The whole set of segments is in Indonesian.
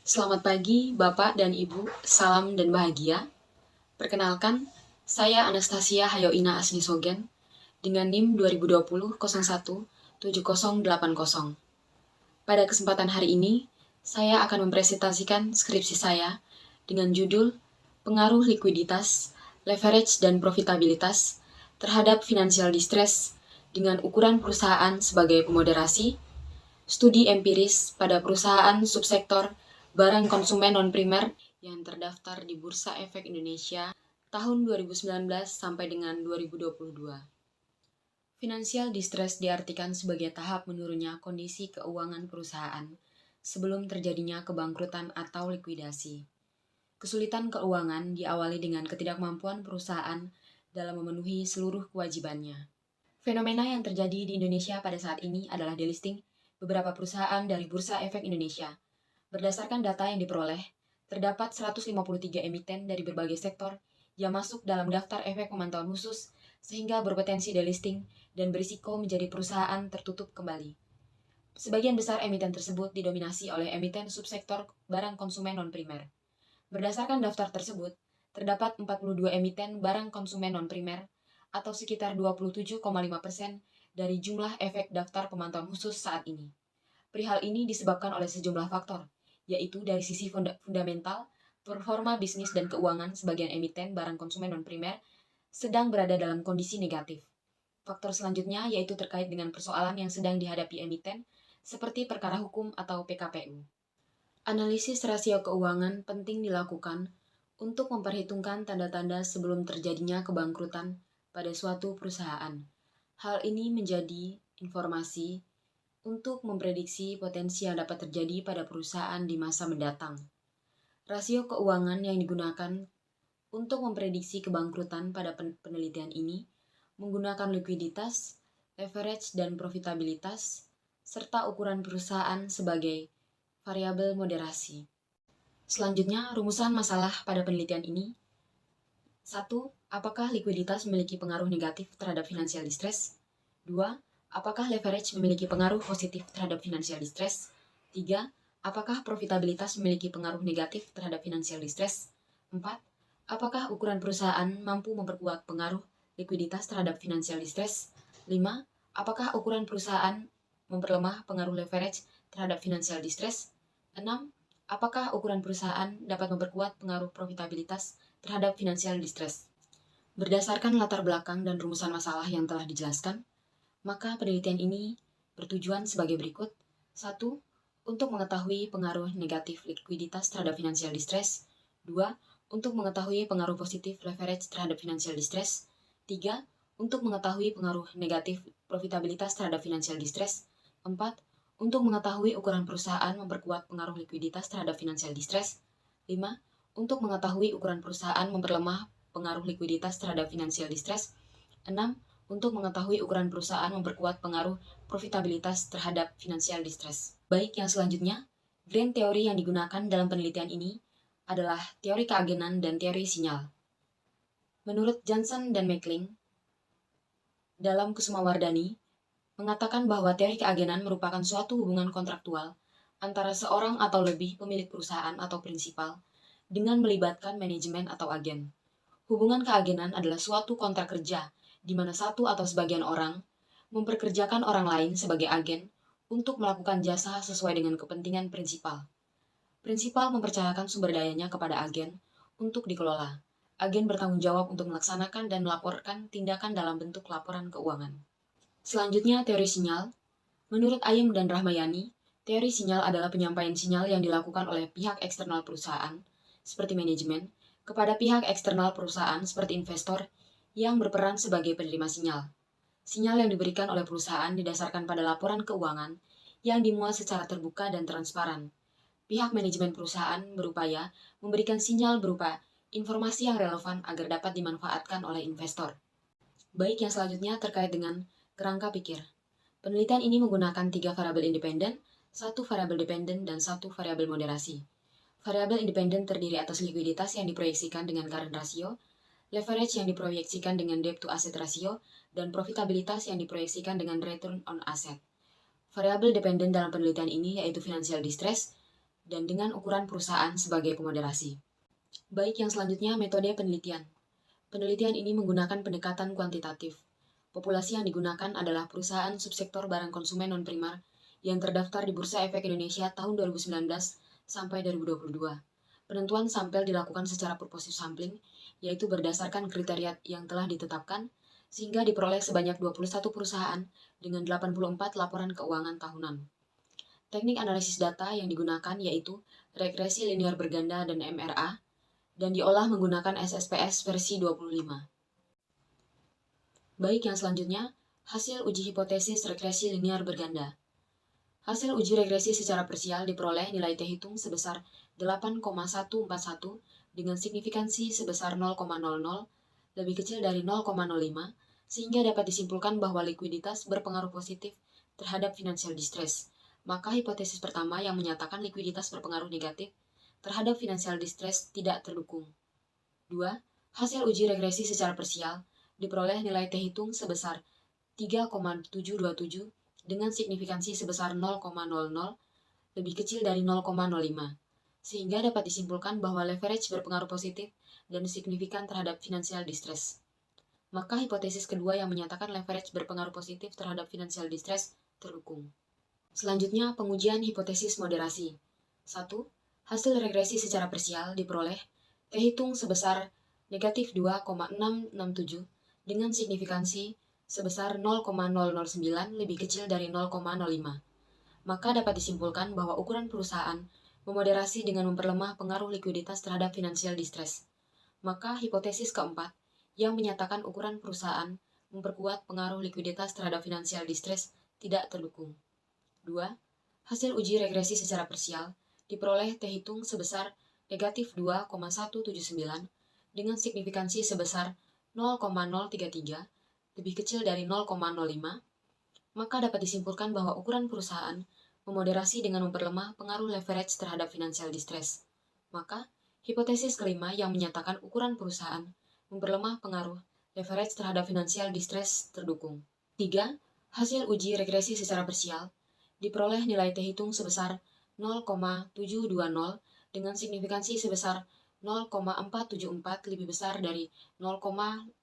Selamat pagi, Bapak dan Ibu. Salam dan bahagia. Perkenalkan, saya Anastasia Hayoina Asnisogen dengan NIM 2020-01-7080. Pada kesempatan hari ini, saya akan mempresentasikan skripsi saya dengan judul Pengaruh Likuiditas, Leverage dan Profitabilitas terhadap Financial Distress dengan ukuran perusahaan sebagai pemoderasi, studi empiris pada perusahaan subsektor barang konsumen non-primer yang terdaftar di Bursa Efek Indonesia tahun 2019 sampai dengan 2022. Financial distress diartikan sebagai tahap menurunnya kondisi keuangan perusahaan sebelum terjadinya kebangkrutan atau likuidasi. Kesulitan keuangan diawali dengan ketidakmampuan perusahaan dalam memenuhi seluruh kewajibannya. Fenomena yang terjadi di Indonesia pada saat ini adalah delisting beberapa perusahaan dari Bursa Efek Indonesia. Berdasarkan data yang diperoleh, terdapat 153 emiten dari berbagai sektor yang masuk dalam daftar efek pemantauan khusus sehingga berpotensi delisting dan berisiko menjadi perusahaan tertutup kembali. Sebagian besar emiten tersebut didominasi oleh emiten subsektor barang konsumen non-primer. Berdasarkan daftar tersebut, terdapat 42 emiten barang konsumen non-primer atau sekitar 27,5% dari jumlah efek daftar pemantauan khusus saat ini. Perihal ini disebabkan oleh sejumlah faktor, yaitu dari sisi fundamental, performa bisnis dan keuangan sebagian emiten barang konsumen non-primer sedang berada dalam kondisi negatif. Faktor selanjutnya yaitu terkait dengan persoalan yang sedang dihadapi emiten, seperti perkara hukum atau PKPU. Analisis rasio keuangan penting dilakukan untuk memperhitungkan tanda-tanda sebelum terjadinya kebangkrutan pada suatu perusahaan. Hal ini menjadi informasi untuk memprediksi potensi yang dapat terjadi pada perusahaan di masa mendatang. Rasio keuangan yang digunakan untuk memprediksi kebangkrutan pada penelitian ini menggunakan likuiditas, leverage, dan profitabilitas, serta ukuran perusahaan sebagai variabel moderasi. Selanjutnya, rumusan masalah pada penelitian ini. 1. Apakah likuiditas memiliki pengaruh negatif terhadap financial distress? 2. Apakah leverage memiliki pengaruh positif terhadap financial distress? 3. Apakah profitabilitas memiliki pengaruh negatif terhadap financial distress? 4. Apakah ukuran perusahaan mampu memperkuat pengaruh likuiditas terhadap financial distress? 5. Apakah ukuran perusahaan memperlemah pengaruh leverage terhadap financial distress? 6. Apakah ukuran perusahaan dapat memperkuat pengaruh profitabilitas terhadap financial distress? Berdasarkan latar belakang dan rumusan masalah yang telah dijelaskan, maka penelitian ini bertujuan sebagai berikut. 1. Untuk mengetahui pengaruh negatif likuiditas terhadap financial distress. 2. Untuk mengetahui pengaruh positif leverage terhadap financial distress. 3. Untuk mengetahui pengaruh negatif profitabilitas terhadap financial distress. 4. Untuk mengetahui ukuran perusahaan memperkuat pengaruh likuiditas terhadap financial distress. 5. Untuk mengetahui ukuran perusahaan memperlemah pengaruh likuiditas terhadap financial distress. 6. Untuk mengetahui ukuran perusahaan memperkuat pengaruh profitabilitas terhadap financial distress. Baik, yang selanjutnya, grand teori yang digunakan dalam penelitian ini adalah teori keagenan dan teori sinyal. Menurut Johnson dan Meckling, dalam Kusumawardhani, mengatakan bahwa teori keagenan merupakan suatu hubungan kontraktual antara seorang atau lebih pemilik perusahaan atau prinsipal dengan melibatkan manajemen atau agen. Hubungan keagenan adalah suatu kontrak kerja di mana satu atau sebagian orang memperkerjakan orang lain sebagai agen untuk melakukan jasa sesuai dengan kepentingan prinsipal. Prinsipal mempercayakan sumber dayanya kepada agen untuk dikelola. Agen bertanggung jawab untuk melaksanakan dan melaporkan tindakan dalam bentuk laporan keuangan. Selanjutnya, teori sinyal. Menurut Ayem dan Rahmayani, teori sinyal adalah penyampaian sinyal yang dilakukan oleh pihak eksternal perusahaan, seperti manajemen, kepada pihak eksternal perusahaan seperti investor yang berperan sebagai penerima sinyal. Sinyal yang diberikan oleh perusahaan didasarkan pada laporan keuangan yang dimuat secara terbuka dan transparan. Pihak manajemen perusahaan berupaya memberikan sinyal berupa informasi yang relevan agar dapat dimanfaatkan oleh investor. Baik, yang selanjutnya terkait dengan kerangka pikir. Penelitian ini menggunakan 3 variabel independen, 1 variabel dependen, dan 1 variabel moderasi. Variabel independen terdiri atas likuiditas yang diproyeksikan dengan current ratio, leverage yang diproyeksikan dengan debt to asset ratio, dan profitabilitas yang diproyeksikan dengan return on asset. Variabel dependen dalam penelitian ini yaitu financial distress dan dengan ukuran perusahaan sebagai pemoderasi. Baik, yang selanjutnya metode penelitian. Penelitian ini menggunakan pendekatan kuantitatif. Populasi yang digunakan adalah perusahaan subsektor barang konsumen non-primer yang terdaftar di Bursa Efek Indonesia tahun 2019 sampai 2022. Penentuan sampel dilakukan secara purposive sampling, yaitu berdasarkan kriteria yang telah ditetapkan, sehingga diperoleh sebanyak 21 perusahaan dengan 84 laporan keuangan tahunan. Teknik analisis data yang digunakan yaitu regresi linear berganda dan MRA, dan diolah menggunakan SSPS versi 25. Baik, yang selanjutnya, hasil uji hipotesis regresi linear berganda. Hasil uji regresi secara parsial diperoleh nilai T hitung sebesar 8,141 dengan signifikansi sebesar 0,00, lebih kecil dari 0,05, sehingga dapat disimpulkan bahwa likuiditas berpengaruh positif terhadap financial distress. Maka hipotesis pertama yang menyatakan likuiditas berpengaruh negatif terhadap financial distress tidak terdukung. 2. Hasil uji regresi secara parsial diperoleh nilai T hitung sebesar 3,727 dengan signifikansi sebesar 0,00, lebih kecil dari 0,05, sehingga dapat disimpulkan bahwa leverage berpengaruh positif dan signifikan terhadap financial distress. Maka hipotesis kedua yang menyatakan leverage berpengaruh positif terhadap financial distress terdukung. Selanjutnya, pengujian hipotesis moderasi. 1. Hasil regresi secara parsial diperoleh T hitung sebesar negatif 2,667 dengan signifikansi sebesar 0,009 lebih kecil dari 0,05. Maka dapat disimpulkan bahwa ukuran perusahaan memoderasi dengan memperlemah pengaruh likuiditas terhadap financial distress. Maka hipotesis keempat yang menyatakan ukuran perusahaan memperkuat pengaruh likuiditas terhadap financial distress tidak terdukung. 2. Hasil uji regresi secara parsial diperoleh T hitung sebesar negatif 2,179 dengan signifikansi sebesar 0,033 lebih kecil dari 0,05, maka dapat disimpulkan bahwa ukuran perusahaan memoderasi dengan memperlemah pengaruh leverage terhadap financial distress. Maka, hipotesis kelima yang menyatakan ukuran perusahaan memperlemah pengaruh leverage terhadap financial distress terdukung. 3. Hasil uji regresi secara parsial diperoleh nilai T hitung sebesar 0,720 dengan signifikansi sebesar 0,474 lebih besar dari 0,05.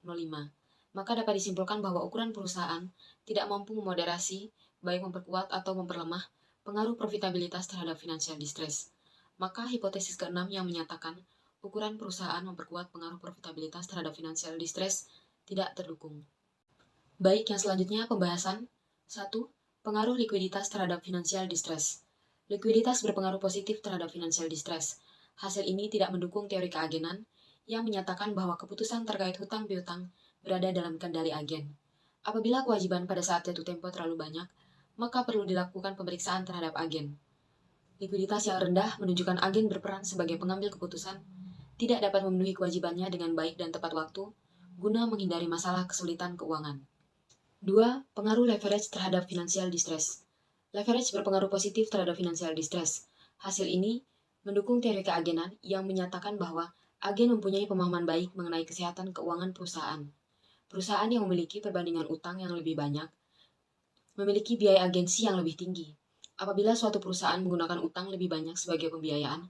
Maka dapat disimpulkan bahwa ukuran perusahaan tidak mampu memoderasi, baik memperkuat atau memperlemah, pengaruh profitabilitas terhadap financial distress. Maka hipotesis keenam yang menyatakan ukuran perusahaan memperkuat pengaruh profitabilitas terhadap financial distress tidak terdukung. Baik, yang selanjutnya pembahasan. 1. Pengaruh likuiditas terhadap financial distress. Likuiditas berpengaruh positif terhadap financial distress. Hasil ini tidak mendukung teori keagenan yang menyatakan bahwa keputusan terkait hutang piutang berada dalam kendali agen. Apabila kewajiban pada saat jatuh tempo terlalu banyak, maka perlu dilakukan pemeriksaan terhadap agen. Likuiditas yang rendah menunjukkan agen berperan sebagai pengambil keputusan, tidak dapat memenuhi kewajibannya dengan baik dan tepat waktu, guna menghindari masalah kesulitan keuangan. 2. Pengaruh leverage terhadap financial distress. Leverage berpengaruh positif terhadap financial distress. Hasil ini mendukung teori keagenan yang menyatakan bahwa agen mempunyai pemahaman baik mengenai kesehatan keuangan perusahaan. Perusahaan yang memiliki perbandingan utang yang lebih banyak memiliki biaya agensi yang lebih tinggi. Apabila suatu perusahaan menggunakan utang lebih banyak sebagai pembiayaan,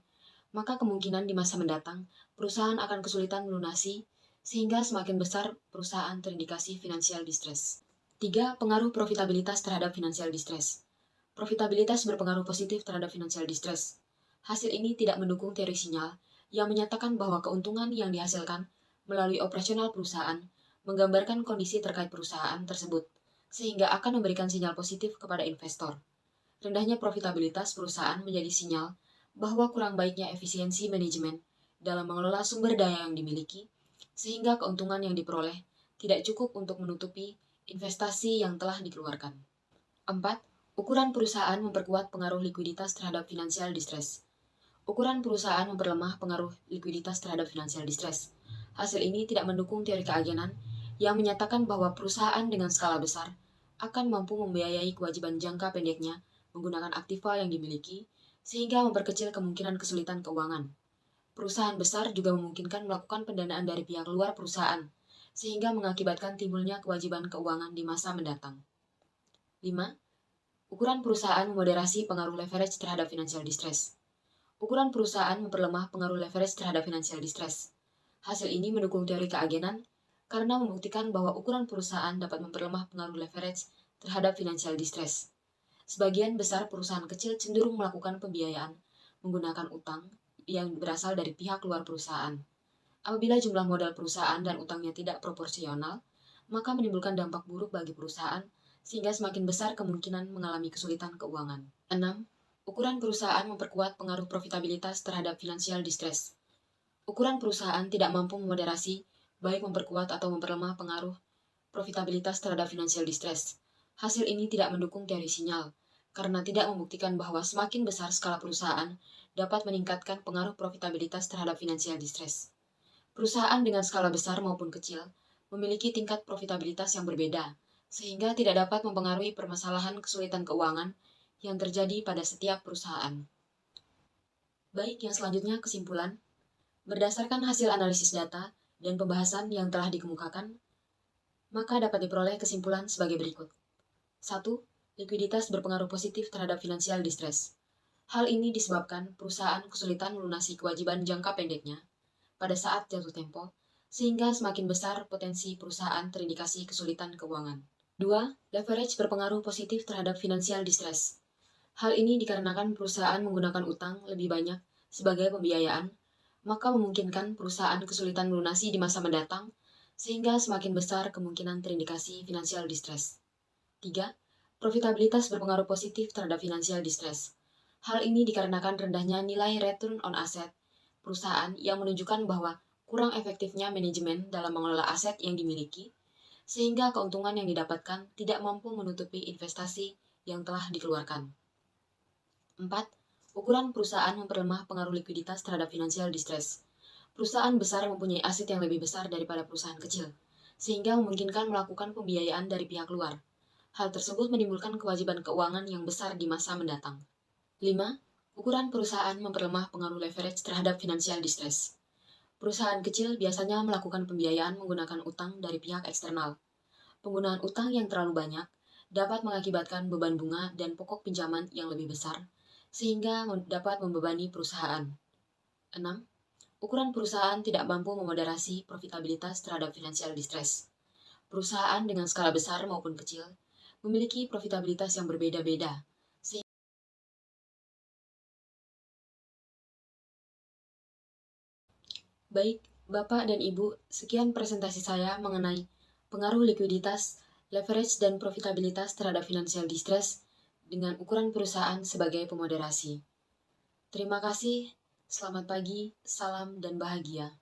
maka kemungkinan di masa mendatang perusahaan akan kesulitan melunasi, sehingga semakin besar perusahaan terindikasi financial distress. 3. Pengaruh profitabilitas terhadap financial distress. Profitabilitas berpengaruh positif terhadap financial distress. Hasil ini tidak mendukung teori sinyal yang menyatakan bahwa keuntungan yang dihasilkan melalui operasional perusahaan menggambarkan kondisi terkait perusahaan tersebut, sehingga akan memberikan sinyal positif kepada investor. Rendahnya profitabilitas perusahaan menjadi sinyal bahwa kurang baiknya efisiensi manajemen dalam mengelola sumber daya yang dimiliki, sehingga keuntungan yang diperoleh tidak cukup untuk menutupi investasi yang telah dikeluarkan. 4. Ukuran perusahaan memperkuat pengaruh likuiditas terhadap financial distress. Ukuran perusahaan memperlemah pengaruh likuiditas terhadap financial distress. Hasil ini tidak mendukung teori keagenan yang menyatakan bahwa perusahaan dengan skala besar akan mampu membiayai kewajiban jangka pendeknya menggunakan aktiva yang dimiliki, sehingga memperkecil kemungkinan kesulitan keuangan. Perusahaan besar juga memungkinkan melakukan pendanaan dari pihak luar perusahaan, sehingga mengakibatkan timbulnya kewajiban keuangan di masa mendatang. 5. Ukuran perusahaan memoderasi pengaruh leverage terhadap financial distress. Ukuran perusahaan memperlemah pengaruh leverage terhadap financial distress. Hasil ini mendukung teori keagenan karena membuktikan bahwa ukuran perusahaan dapat memperlemah pengaruh leverage terhadap financial distress. Sebagian besar perusahaan kecil cenderung melakukan pembiayaan menggunakan utang yang berasal dari pihak luar perusahaan. Apabila jumlah modal perusahaan dan utangnya tidak proporsional, maka menimbulkan dampak buruk bagi perusahaan sehingga semakin besar kemungkinan mengalami kesulitan keuangan. 6. Ukuran perusahaan memperkuat pengaruh profitabilitas terhadap financial distress. Ukuran perusahaan tidak mampu memoderasi, baik memperkuat atau memperlemah pengaruh profitabilitas terhadap financial distress. Hasil ini tidak mendukung teori sinyal, karena tidak membuktikan bahwa semakin besar skala perusahaan dapat meningkatkan pengaruh profitabilitas terhadap financial distress. Perusahaan dengan skala besar maupun kecil memiliki tingkat profitabilitas yang berbeda, sehingga tidak dapat mempengaruhi permasalahan kesulitan keuangan yang terjadi pada setiap perusahaan. Baik, yang selanjutnya kesimpulan. Berdasarkan hasil analisis data dan pembahasan yang telah dikemukakan, maka dapat diperoleh kesimpulan sebagai berikut. 1. Likuiditas berpengaruh positif terhadap financial distress. Hal ini disebabkan perusahaan kesulitan melunasi kewajiban jangka pendeknya pada saat jatuh tempo, sehingga semakin besar potensi perusahaan terindikasi kesulitan keuangan. 2. Leverage berpengaruh positif terhadap financial distress. Hal ini dikarenakan perusahaan menggunakan utang lebih banyak sebagai pembiayaan, maka memungkinkan perusahaan kesulitan melunasi di masa mendatang, sehingga semakin besar kemungkinan terindikasi financial distress. 3. Profitabilitas berpengaruh positif terhadap financial distress. Hal ini dikarenakan rendahnya nilai return on asset perusahaan yang menunjukkan bahwa kurang efektifnya manajemen dalam mengelola aset yang dimiliki, sehingga keuntungan yang didapatkan tidak mampu menutupi investasi yang telah dikeluarkan. 4. Ukuran perusahaan memperlemah pengaruh likuiditas terhadap financial distress. Perusahaan besar mempunyai aset yang lebih besar daripada perusahaan kecil, sehingga memungkinkan melakukan pembiayaan dari pihak luar. Hal tersebut menimbulkan kewajiban keuangan yang besar di masa mendatang. 5. Ukuran perusahaan memperlemah pengaruh leverage terhadap financial distress. Perusahaan kecil biasanya melakukan pembiayaan menggunakan utang dari pihak eksternal. Penggunaan utang yang terlalu banyak dapat mengakibatkan beban bunga dan pokok pinjaman yang lebih besar, sehingga dapat membebani perusahaan. 6. Ukuran perusahaan tidak mampu memoderasi profitabilitas terhadap financial distress. Perusahaan dengan skala besar maupun kecil memiliki profitabilitas yang berbeda-beda. Baik, Bapak dan Ibu, sekian presentasi saya mengenai pengaruh likuiditas, leverage, dan profitabilitas terhadap financial distress dengan ukuran perusahaan sebagai pemoderasi. Terima kasih, selamat pagi, salam, dan bahagia.